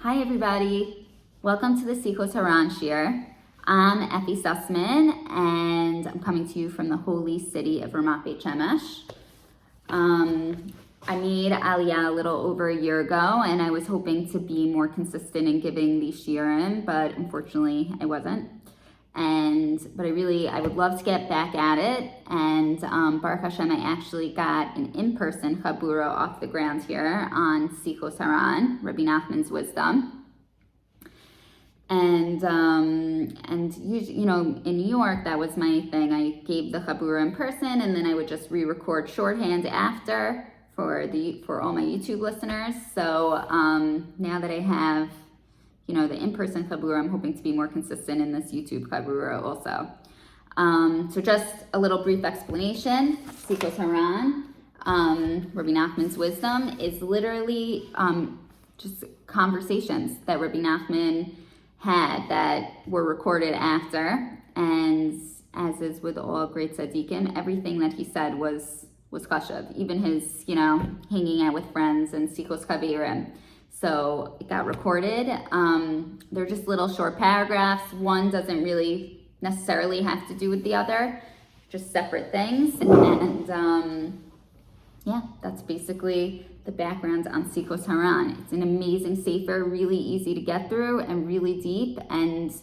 Hi everybody, welcome to the Sichos Haran Shir. I'm Effie Sussman and I'm coming to you from the holy city of Ramat Beit Shemesh. I made Aliyah a little over a year ago and I was hoping to be more consistent in giving these shiurim, but unfortunately I wasn't. But I would love to get back at it. And Baruch Hashem, I actually got an in-person chabura off the ground here on Sichos Haran, Rebbe Nachman's wisdom. And you know, in New York, that was my thing. I gave the chabura in person, and then I would just re-record shorthand after for all my YouTube listeners. So now that I have the in-person chabura, I'm hoping to be more consistent in this YouTube chabura also. So just a little brief explanation. Sichos Haran, Rebbe Nachman's wisdom, is literally just conversations that Rebbe Nachman had that were recorded after. And as is with all great tzaddikim, everything that he said was chashuv. Even his, hanging out with friends and sichos kavirim. So it got recorded. They're just little short paragraphs. One doesn't really necessarily have to do with the other, just separate things. And that's basically the background on Sichos Haran. It's an amazing sefer, really easy to get through and really deep. And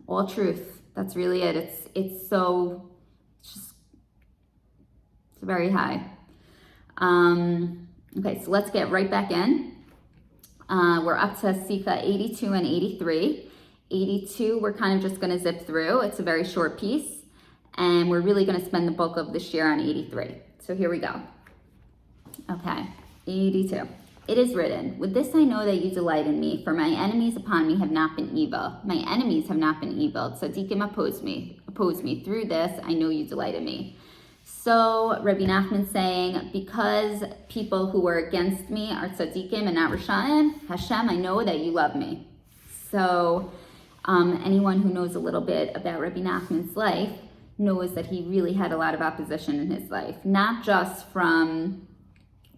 all truth. That's really it. It's very high. Okay, so let's get right back in. We're up to Sikha 82 and 83. 82, we're kind of just going to zip through. It's a very short piece, and we're really going to spend the bulk of this year on 83. So here we go. Okay, 82. It is written, "With this I know that you delight in me, for my enemies upon me have not been evil. My enemies have not been evil. Tzaddikim oppose me. Through this I know you delight in me." So Rebbe Nachman saying, because people who are against me are tzaddikim and not Rishayim, Hashem, I know that you love me. So anyone who knows a little bit about Rebbe Nachman's life knows that he really had a lot of opposition in his life, not just from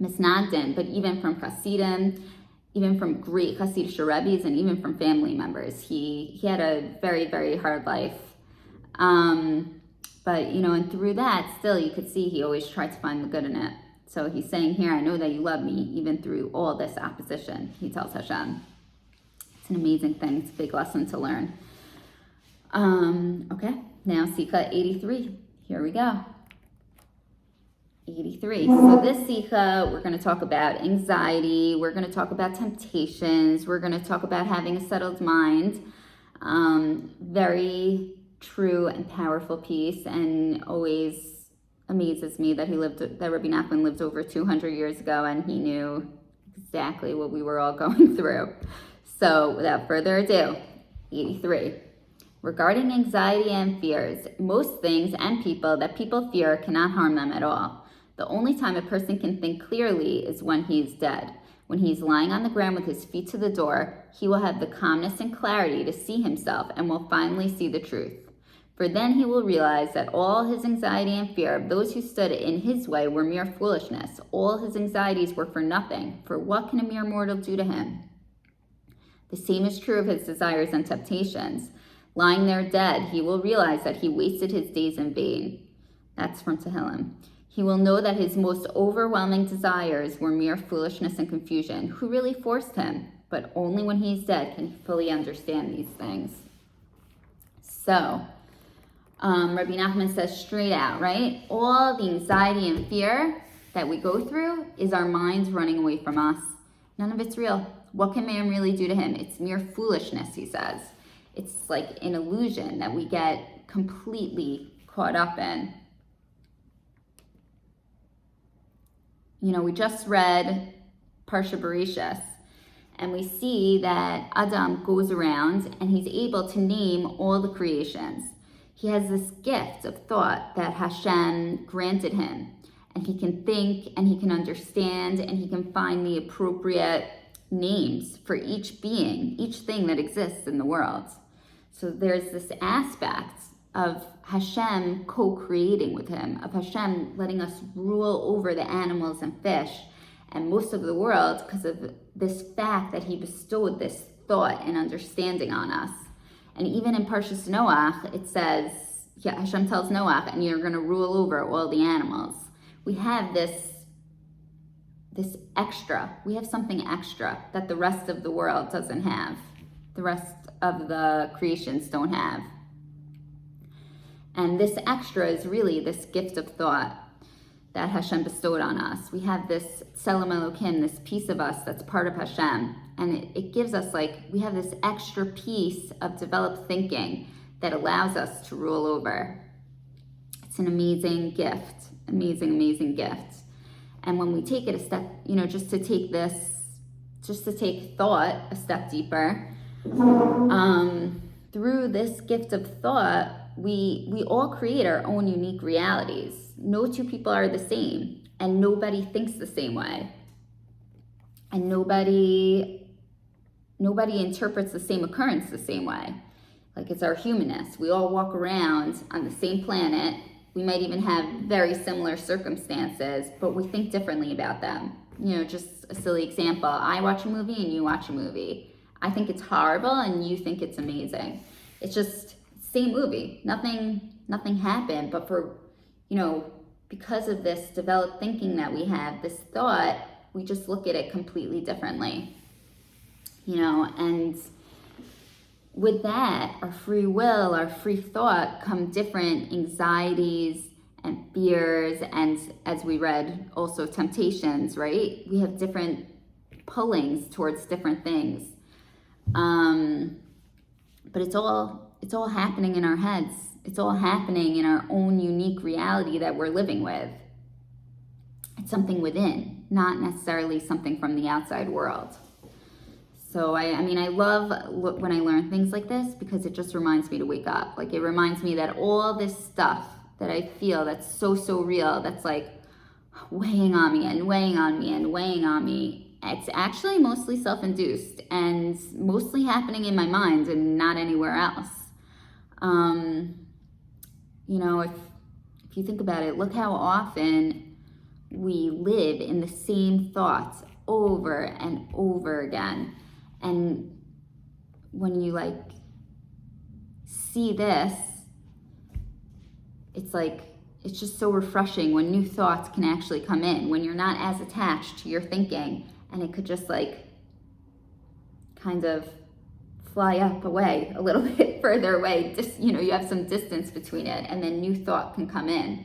Misnagdim, but even from Hasidim, even from great Hasidic Rebbes, and even from family members. He had a very, very hard life. But, and through that, still, you could see he always tried to find the good in it. So he's saying here, I know that you love me, even through all this opposition, he tells Hashem. It's an amazing thing. It's a big lesson to learn. Okay, now Sikha 83. Here we go. 83. So this Sikha, we're going to talk about anxiety. We're going to talk about temptations. We're going to talk about having a settled mind. Very true and powerful piece, and always amazes me that Rebbe Nachman lived over 200 years ago and he knew exactly what we were all going through. So without further ado, 83. Regarding anxiety and fears, most things and people that people fear cannot harm them at all. The only time a person can think clearly is when he is dead. When he is lying on the ground with his feet to the door, he will have the calmness and clarity to see himself and will finally see the truth. For then he will realize that all his anxiety and fear of those who stood in his way were mere foolishness. All his anxieties were for nothing, for what can a mere mortal do to him? The same is true of his desires and temptations. Lying there dead, he will realize that he wasted his days in vain. That's from Tehillim. He will know that his most overwhelming desires were mere foolishness and confusion. Who really forced him? But only when he's dead can he fully understand these things. So, Rebbe Nachman says straight out, right? All the anxiety and fear that we go through is our minds running away from us. None of it's real. What can man really do to him? It's mere foolishness, he says. It's like an illusion that we get completely caught up in. We just read Parsha Bereshis, and we see that Adam goes around and he's able to name all the creations. He has this gift of thought that Hashem granted him, and he can think and he can understand and he can find the appropriate names for each being, each thing that exists in the world. So there's this aspect of Hashem co-creating with him, of Hashem letting us rule over the animals and fish And most of the world, because of this fact that he bestowed this thought and understanding on us. And even in Parshas Noach, it says, Hashem tells Noach, and you're going to rule over all the animals. We have this extra. We have something extra that the rest of the world doesn't have. The rest of the creations don't have. And this extra is really this gift of thought that Hashem bestowed on us. We have this Tselem Elokim, this piece of us that's part of Hashem. And it gives us we have this extra piece of developed thinking that allows us to rule over. It's an amazing gift, amazing, amazing gift. And when we take it a step, just to take thought a step deeper, through this gift of thought, we all create our own unique realities. No two people are the same, and nobody thinks the same way. And nobody interprets the same occurrence the same way. It's our humanness. We all walk around on the same planet. We might even have very similar circumstances, but we think differently about them. Just a silly example. I watch a movie and you watch a movie. I think it's horrible and you think it's amazing. It's just same movie. Nothing happened, but because of this developed thinking that we have, this thought, we just look at it completely differently. And with that, our free will, our free thought, come different anxieties and fears, and as we read, also temptations, right? We have different pullings towards different things. But it's all happening in our heads. It's all happening in our own unique reality that we're living with. It's something within, not necessarily something from the outside world. So I love when I learn things like this, because it just reminds me to wake up. It reminds me that all this stuff that I feel that's so real, that's weighing on me and weighing on me and weighing on me, it's actually mostly self-induced and mostly happening in my mind and not anywhere else. If you think about it, look how often we live in the same thoughts over and over again. And when you see this, it's just so refreshing when new thoughts can actually come in, when you're not as attached to your thinking, and it could just kind of fly up away a little bit further away. Just, you have some distance between it, and then new thought can come in.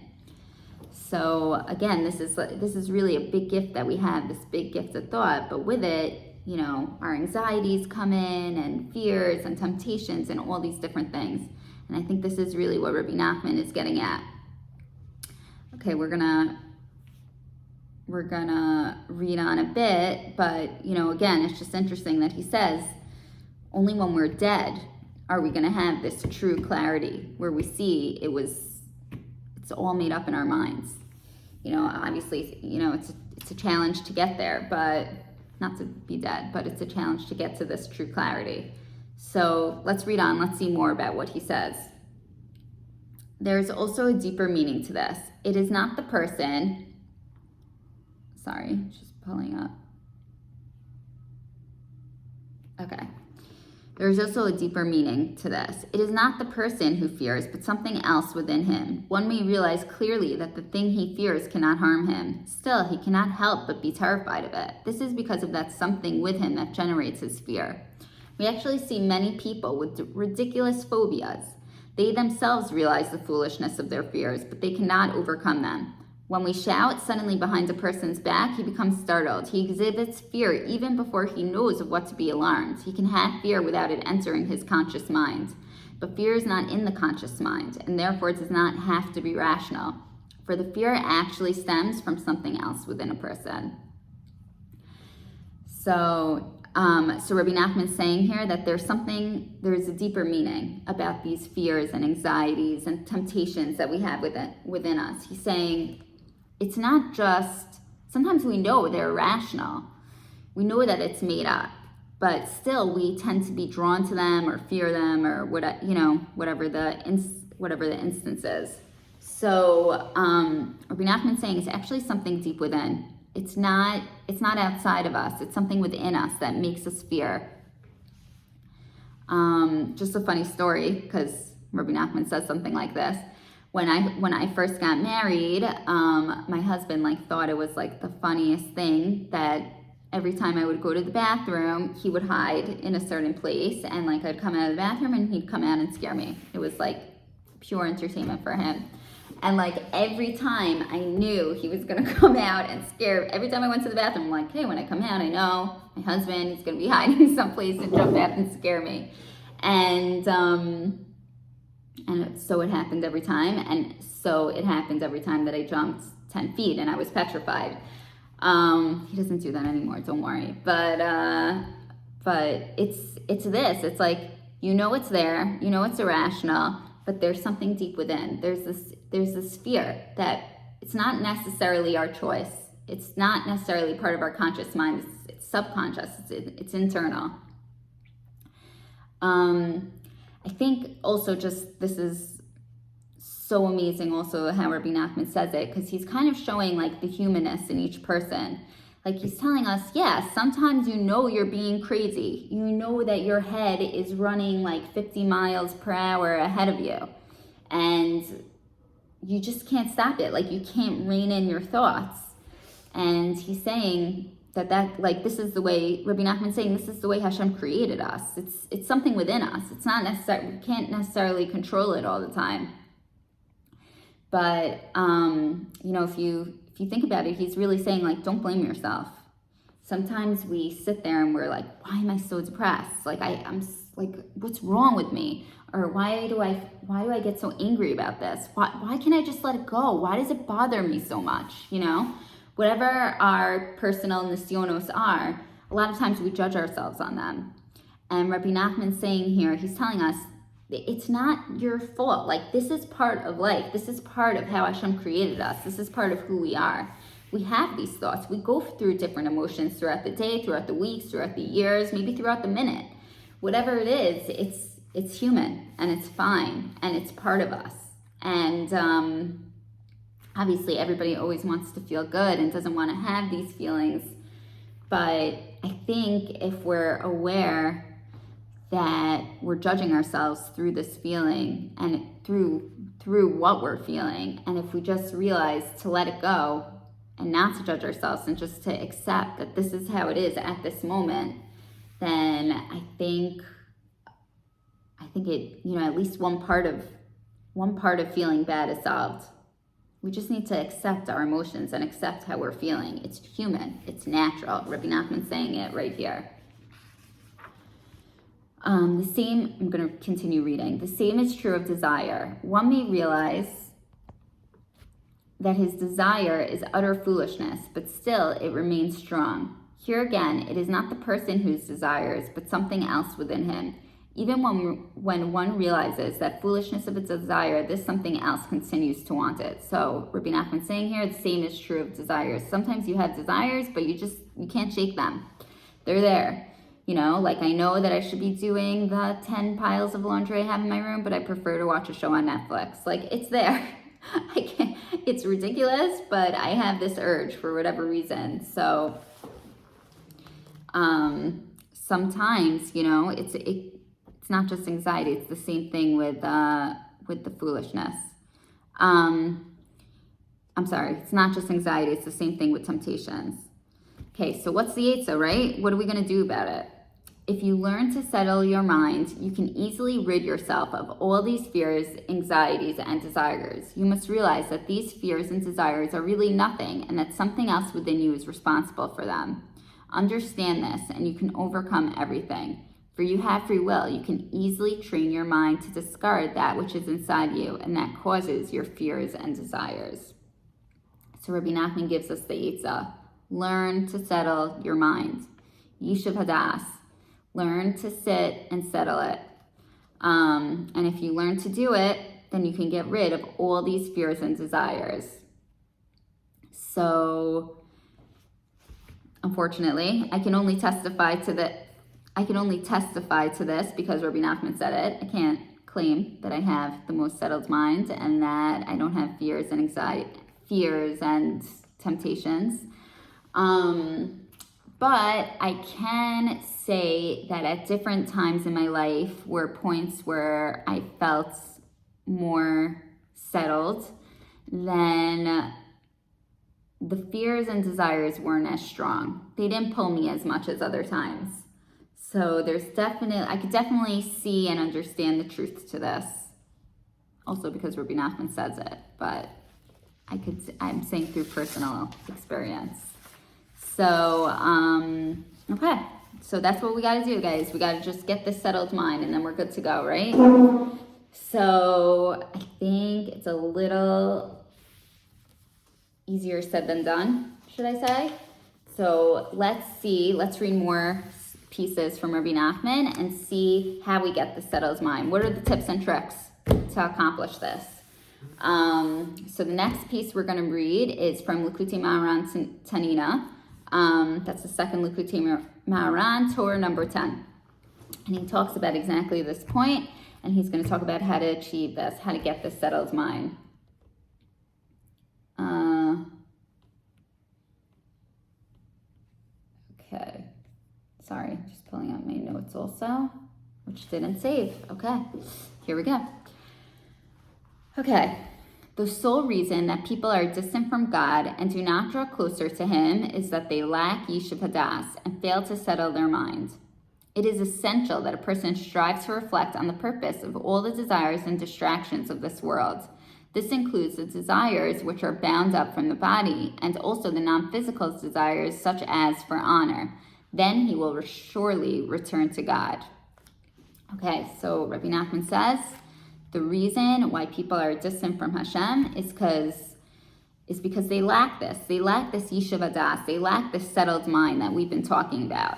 So again, this is really a big gift that we have, this big gift of thought, but with it, our anxieties come in, and fears and temptations and all these different things. And I think this is really what Rebbe Nachman is getting at. Okay, we're gonna read on a bit, but again, it's just interesting that he says only when we're dead are we gonna have this true clarity where we see it's all made up in our minds. Obviously, it's a challenge to get there, but not to be dead, but it's a challenge to get to this true clarity. So let's read on. Let's see more about what he says. There's also a deeper meaning to this. It is not the person, just pulling up. Okay. There's also a deeper meaning to this. It is not the person who fears, but something else within him. One may realize clearly that the thing he fears cannot harm him. Still, he cannot help but be terrified of it. This is because of that something with him that generates his fear. We actually see many people with ridiculous phobias. They themselves realize the foolishness of their fears, but they cannot overcome them. When we shout suddenly behind a person's back, he becomes startled. He exhibits fear even before he knows of what to be alarmed. He can have fear without it entering his conscious mind. But fear is not in the conscious mind, and therefore it does not have to be rational. For the fear actually stems from something else within a person. So Rebbe Nachman is saying here that there's a deeper meaning about these fears and anxieties and temptations that we have within us. He's saying, it's not just, sometimes we know they're irrational. We know that it's made up, but still we tend to be drawn to them or fear them or whatever the instance is. So Rebbe Nachman is saying it's actually something deep within. It's not outside of us. It's something within us that makes us fear. Just a funny story, because Rebbe Nachman says something like this. When I first got married, my husband thought it was the funniest thing that every time I would go to the bathroom, he would hide in a certain place, and I'd come out of the bathroom and he'd come out and scare me. It was pure entertainment for him. And every time I knew he was gonna come out and scare, every time I went to the bathroom, I'm hey, when I come out, I know my husband is gonna be hiding someplace and jump out and scare me. And so it happened every time. And so it happened every time that I jumped 10 feet and I was petrified. He doesn't do that anymore, don't worry. But it's this. It's it's there, it's irrational, but there's something deep within. There's this fear that it's not necessarily our choice. It's not necessarily part of our conscious mind. It's subconscious. It's internal. I think also just this is so amazing also how Rebbe Nachman says it, because he's kind of showing the humanness in each person. He's telling us, yeah, sometimes you're being crazy. You know that your head is running 50 miles per hour ahead of you. And you just can't stop it. You can't rein in your thoughts. And he's saying that this is the way, Rebbe Nachman's saying, this is the way Hashem created us. It's something within us. It's not necessarily, we can't necessarily control it all the time. But, if you think about it, he's really saying, don't blame yourself. Sometimes we sit there and we're why am I so depressed? I'm what's wrong with me? Or why do I get so angry about this? Why can't I just let it go? Why does it bother me so much? Whatever our personal nisyonos are, a lot of times we judge ourselves on them. And Rebbe Nachman's saying here, he's telling us, it's not your fault. This is part of life. This is part of how Hashem created us. This is part of who we are. We have these thoughts. We go through different emotions throughout the day, throughout the weeks, throughout the years, maybe throughout the minute. Whatever it is, it's human, and it's fine, and it's part of us. And obviously everybody always wants to feel good and doesn't want to have these feelings. But I think if we're aware that we're judging ourselves through this feeling and through what we're feeling, and if we just realize to let it go and not to judge ourselves and just to accept that this is how it is at this moment, then I think it, at least one part of feeling bad is solved. We just need to accept our emotions and accept how we're feeling. It's human. It's natural. Rebbe Nachman's saying it right here. I'm going to continue reading. The same is true of desire. One may realize that his desire is utter foolishness, but still it remains strong. Here again, it is not the person whose desires, but something else within him. Even when one realizes that foolishness of its desire, this something else continues to want it. So Rebbe Nachman's saying here, the same is true of desires. Sometimes you have desires, but you can't shake them. They're there. I know that I should be doing the 10 piles of laundry I have in my room, but I prefer to watch a show on Netflix. It's there. I can't, it's ridiculous, but I have this urge for whatever reason. So sometimes, it's not just anxiety. It's the same thing with the foolishness. I'm sorry. It's not just anxiety. It's the same thing with temptations. Okay, so what's the Eitzah, right? What are we going to do about it? If you learn to settle your mind, you can easily rid yourself of all these fears, anxieties, and desires. You must realize that these fears and desires are really nothing, and that something else within you is responsible for them. Understand this, and you can overcome everything. For you have free will. You can easily train your mind to discard that which is inside you, and that causes your fears and desires. So Rebbe Nachman gives us the Eitzah. Learn to settle your mind. Yishuv Hadas. Learn to sit and settle it. And if you learn to do it, then you can get rid of all these fears and desires. So, unfortunately, I can only testify to this because Rebbe Nachman said it. I can't claim that I have the most settled mind and that I don't have fears and temptations. But I can say that at different times in my life were points where I felt more settled, then the fears and desires weren't as strong. They didn't pull me as much as other times. So I could definitely see and understand the truth to this. Also because Rebbe Nachman says it, but I'm saying through personal experience. So, okay. So that's what we got to do, guys. We got to just get this settled mind and then we're good to go, right? So I think it's a little easier said than done, should I say? So let's read more pieces from Rebbe Nachman and see how we get the settled mind. What are the tips and tricks to accomplish this? So the next piece we're going to read is from Likutei Moharan Tanina. That's the second Likutei Moharan, Torah number 10. And he talks about exactly this point, and he's going to talk about how to achieve this, how to get this settled mind. Okay. Sorry, just pulling out my notes also, which didn't save. Okay, here we go. Okay. The sole reason that people are distant from God and do not draw closer to Him is that they lack Yishuv Hadas and fail to settle their mind. It is essential that a person strives to reflect on the purpose of all the desires and distractions of this world. This includes the desires which are bound up from the body and also the non-physical desires such as for honor. Then he will surely return to God. Okay, so Rebbe Nachman says, the reason why people are distant from Hashem is because they lack this. They lack this Yishuv Hadas. They lack this settled mind that we've been talking about.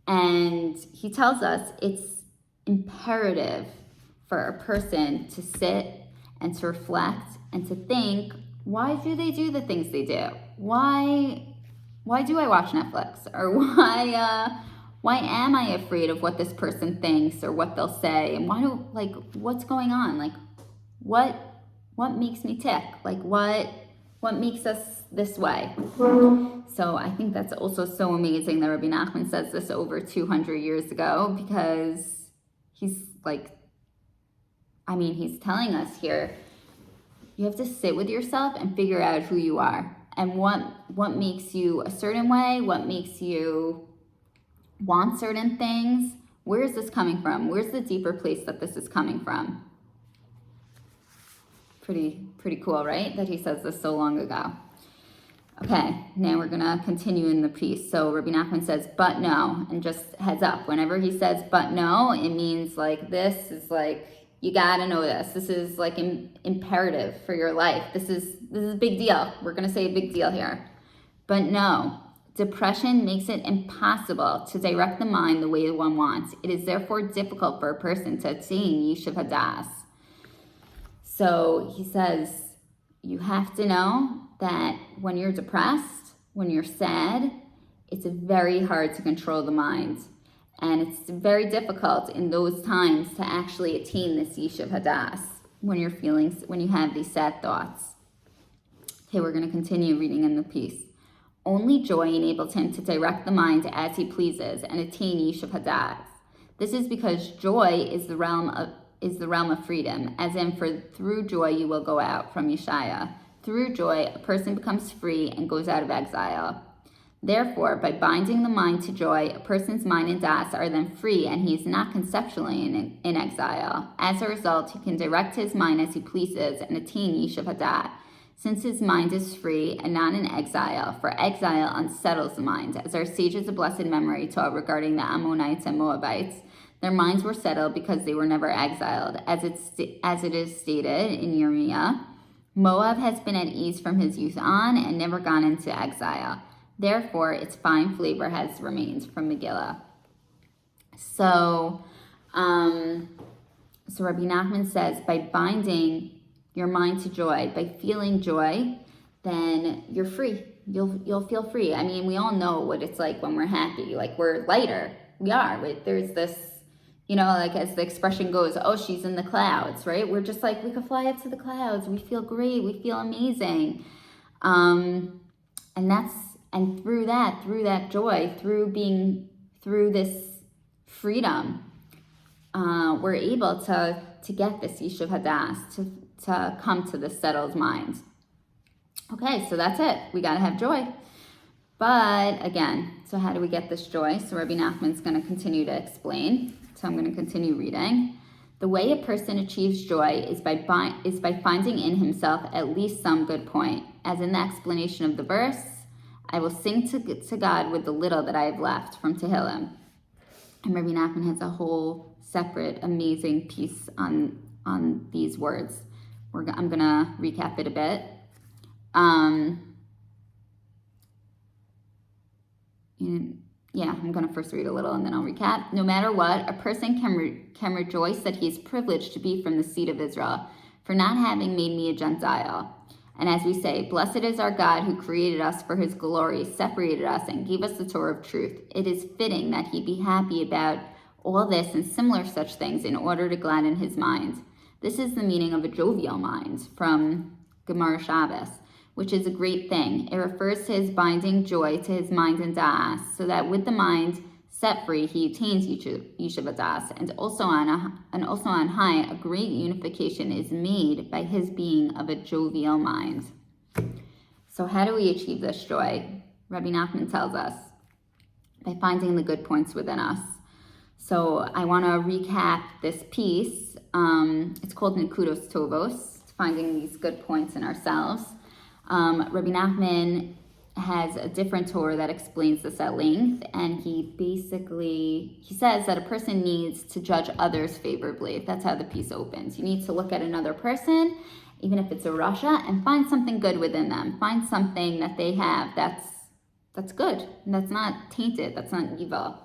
And he tells us it's imperative for a person to sit and to reflect and to think, why do they do the things they do? Why do I watch Netflix? Or why am I afraid of what this person thinks or what they'll say? And what's going on? Like, what makes me tick? Like, what makes us this way? So I think that's also so amazing that Rebbe Nachman says this over 200 years ago, because he's telling us here, you have to sit with yourself and figure out who you are and what makes you a certain way, what makes you want certain things. Where is this coming from? Where's the deeper place that this is coming from? Pretty cool, right? That he says this so long ago. Okay, now we're going to continue in the piece. So Rebbe Nachman says, but no, and just heads up, whenever he says but no, it means this is you got to know this. This is imperative for your life. This is a big deal. We're going to say a big deal here. But no, depression makes it impossible to direct the mind the way one wants. It is therefore difficult for a person to attain Yishuv Hadas. So he says, you have to know that when you're depressed, when you're sad, it's very hard to control the mind. And it's very difficult in those times to actually attain this Yishuv Hadas when you have these sad thoughts. Okay, we're going to continue reading in the piece. Only joy enables him to direct the mind as he pleases and attain Yishuv Hadas. This is because joy is the realm of freedom, as in through joy you will go out, from Yeshaya. Through joy, a person becomes free and goes out of exile. Therefore, by binding the mind to joy, a person's mind and das are then free, and he is not conceptually in exile. As a result, he can direct his mind as he pleases and attain Yishuv Hadas, since his mind is free and not in exile, for exile unsettles the mind. As our sages of blessed memory taught regarding the Ammonites and Moabites, their minds were settled because they were never exiled. As it is stated in Yirmiyah, Moab has been at ease from his youth on and never gone into exile. Therefore, its fine flavor has remained, from Megillah. So Rebbe Nachman says, by binding your mind to joy, by feeling joy, then you're free. You'll feel free. I mean, we all know what it's like when we're happy. We're lighter. We are. There's this, as the expression goes, oh, she's in the clouds, right? We're just we could fly up to the clouds. We feel great. We feel amazing. And And through that joy, through this freedom, we're able to get this Yishuv Hadas, to come to this settled mind. Okay, so that's it. We got to have joy. But again, so how do we get this joy? So Rebbe Nachman's going to continue to explain. So I'm going to continue reading. The way a person achieves joy is by finding in himself at least some good point. As in the explanation of the verse, I will sing to God with the little that I have left from Tehillim. And Rebbe Nachman has a whole separate amazing piece on these words. I'm going to recap it a bit. I'm going to first read a little and then I'll recap. No matter what, a person can rejoice that he is privileged to be from the seed of Israel, for not having made me a Gentile. And as we say, blessed is our God who created us for his glory, separated us, and gave us the Torah of truth. It is fitting that he be happy about all this and similar such things in order to gladden his mind. This is the meaning of a jovial mind from Gemara Shabbos, which is a great thing. It refers to his binding joy to his mind and da'as, so that with the mind set free, he attains Yishuv Hadas, and also on high, a great unification is made by his being of a jovial mind. So how do we achieve this joy? Rebbe Nachman tells us, by finding the good points within us. So I want to recap this piece. It's called Nekudos Tovos, finding these good points in ourselves. Rebbe Nachman has a different Torah that explains this at length, and he says that a person needs to judge others favorably. That's how the piece opens. You need to look at another person, even if it's a Rasha, and find something good within them. Find something that they have that's good, and that's not tainted, that's not evil.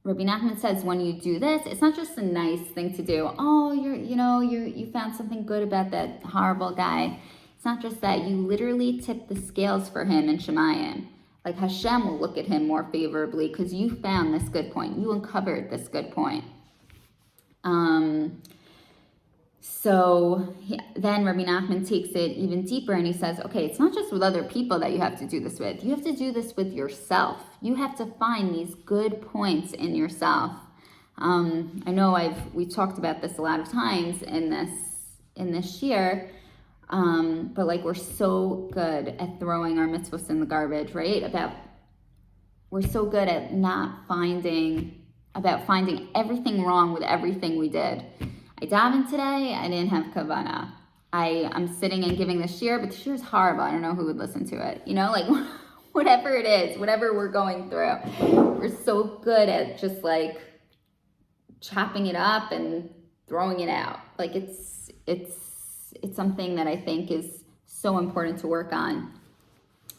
Rebbe Nachman says when you do this, it's not just a nice thing to do. Oh, you found something good about that horrible guy. It's not just that. You literally tip the scales for him in Shemayim. Like Hashem will look at him more favorably because you found this good point. You uncovered this good point. Then Rebbe Nachman takes it even deeper and he says, okay, it's not just with other people that you have to do this with. You have to do this with yourself. You have to find these good points in yourself. I know we've talked about this a lot of times in this year, but like we're so good at throwing our mitzvahs in the garbage, right? We're so good at finding everything wrong with everything we did. I davened today, I didn't have kavanah. I'm sitting and giving the shir, but the shir is horrible. I don't know who would listen to it. Like whatever it is, whatever we're going through, we're so good at just like chopping it up and throwing it out. Like it's something that I think is so important to work on.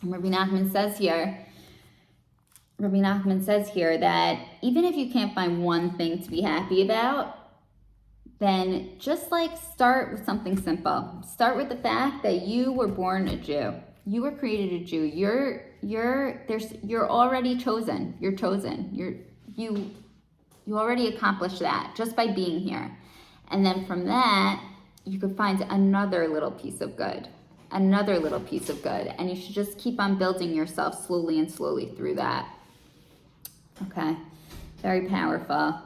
And Rebbe Nachman says here that even if you can't find one thing to be happy about, then just like start with something simple. Start with the fact that you were born a Jew. You were created a Jew. You're already chosen. You're chosen. You already accomplished that just by being here. And then from that, you could find another little piece of good. And you should just keep on building yourself slowly and slowly through that. Okay. Very powerful.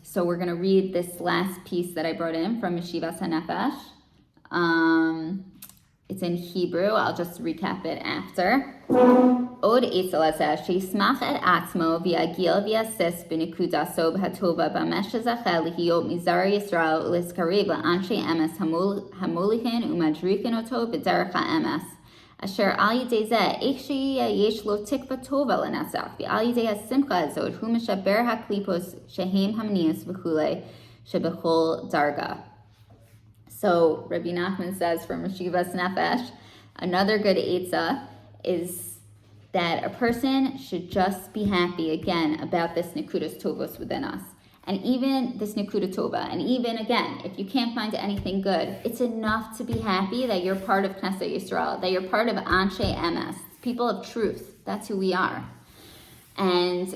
So we're going to read this last piece that I brought in from Yeshivas HaNefesh. It's in Hebrew. I'll just recap it after. Od Eitzel Hazeh sheismach et atzmo v'yagil v'yasis b'nekudaso b'hatova b'mesh hazachel lihiyot mizar Yisrael u'liskarev la'anshe emes hamolichin u'madrikin oto b'derech ha'emes. Asher al yidei zeh eich she'yeh yesh lo tikva tova l'netzach v'al yidei hasimcha hazot hu mishaber haklipos shehem hamnius v'chulei shebechol darga. So Rebbe Nachman says from Yeshivas Nefesh, another good eitzah is that a person should just be happy again about this nekudas tovos within us. And even this nekuda tova, and even again, if you can't find anything good, it's enough to be happy that you're part of Knesset Yisrael, that you're part of Anshe Emes, people of truth. That's who we are. And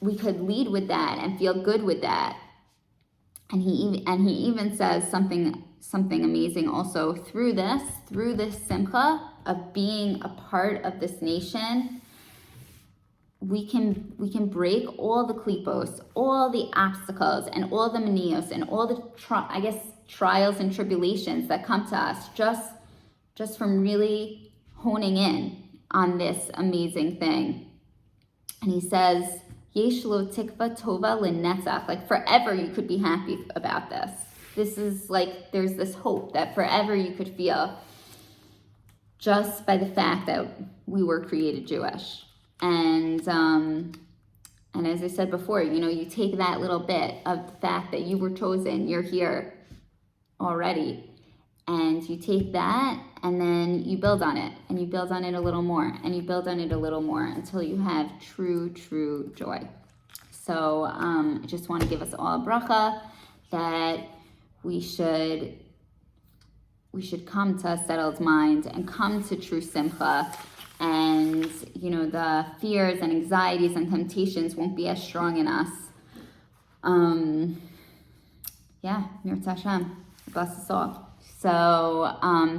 we could lead with that and feel good with that. And he even says something something amazing also through this simcha of being a part of this nation. We can break all the klipos, all the obstacles, and all the manios, and all the trials and tribulations that come to us just from really honing in on this amazing thing. And he says, Yesh lo tikva tova lenetzach, like forever you could be happy about this. This is like, there's this hope that forever you could feel just by the fact that we were created Jewish. And as I said before, you take that little bit of the fact that you were chosen, you're here already, and you take that and then you build on it, and you build on it a little more, and you build on it a little more until you have true joy. So I just want to give us all a bracha that we should come to a settled mind and come to true simcha, and the fears and anxieties and temptations won't be as strong in us. Mirz Hashem, bless us all. So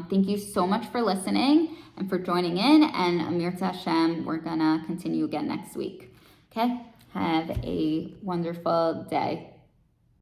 thank you so much for listening and for joining in, and Mirz Hashem, we're gonna continue again next week. Okay, have a wonderful day.